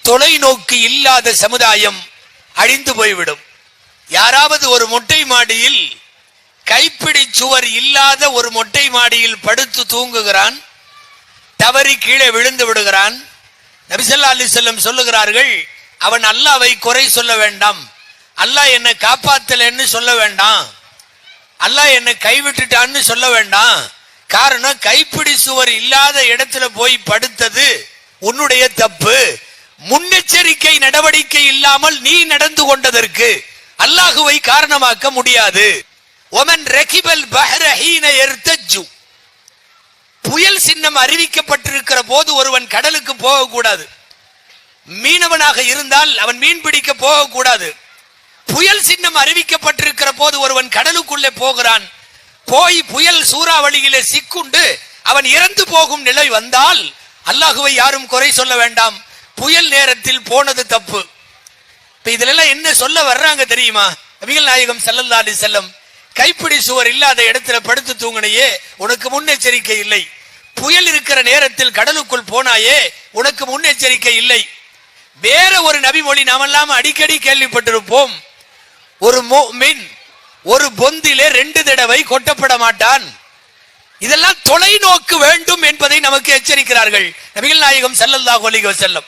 தொலைநோக்கு இல்லாத சமுதாயம் அழிந்து போய்விடும். யாராவது ஒரு மொட்டை மாடியில் கைப்பிடி சுவர் இல்லாத ஒரு மொட்டை மாடியில் படுத்து தூங்குகிறான், தவறி கீழே விழுந்து விடுகிறான். நபி ஸல்லல்லாஹு அலைஹி வஸல்லம் சொல்லுகிறார்கள், அவன் அல்லாஹ்வை குறை சொல்ல வேண்டாம், அல்லாஹ் என்னை காப்பாத்தலன்னு சொல்ல வேண்டாம், அல்லாஹ் என்னை கைவிட்டுட்டான்னு சொல்ல வேண்டாம். காரணம், கைப்பிடி சுவர் இல்லாத இடத்துல போய் படுத்தது உன்னுடைய தப்பு. முன்னெச்சரிக்கை நடவடிக்கை இல்லாமல் நீ நடந்து கொண்டதற்கு அல்லாஹுவை காரணமாக்க முடியாது. ஒமன் ரகிபல் பஹ்ர ஹீன யர்தஜு, புயல் சின்னம் அறிவிக்கப்பட்டிருக்கிற போது ஒருவன் கடலுக்கு போகக்கூடாது. மீனவனாக இருந்தால் அவன் மீன் பிடிக்க போகக்கூடாது. புயல் சின்னம் அறிவிக்கப்பட்டிருக்கிற போது ஒருவன் கடலுக்குள்ளே போகிறான், போய் புயல் சூறாவளியிலே சிக்குண்டு அவன் இறந்து போகும் நிலை வந்தால் அல்லாஹுவை யாரும் குறை சொல்ல வேண்டாம். புயல் நேரத்தில் போனது தப்பு. இதுல என்ன சொல்ல வர்றாங்க தெரியுமா? நபிகள் நாயகம் ஸல்லல்லாஹு அலைஹி வஸல்லம், கைப்பிடி சுவர் இல்லாத இடத்துல படுத்து தூங்கினையே, உனக்கு முன்னெச்சரிக்கை இல்லை. புயல் இருக்கிற நேரத்தில் கடலுக்குள் போனாயே, உனக்கு முன்னெச்சரிக்கை இல்லை. வேற ஒரு நபிமொழி நாமெல்லாம் அடிக்கடி கேள்விப்பட்டிருப்போம், ஒரு முஃமின் ஒரு பொந்திலே 2 தடவை கொட்டப்பட மாட்டான். இதெல்லாம் தொலைநோக்கு வேண்டும் என்பதை நமக்கு எச்சரிக்கிறார்கள் நபிகள் நாயகம் ஸல்லல்லாஹு அலைஹி வஸல்லம்.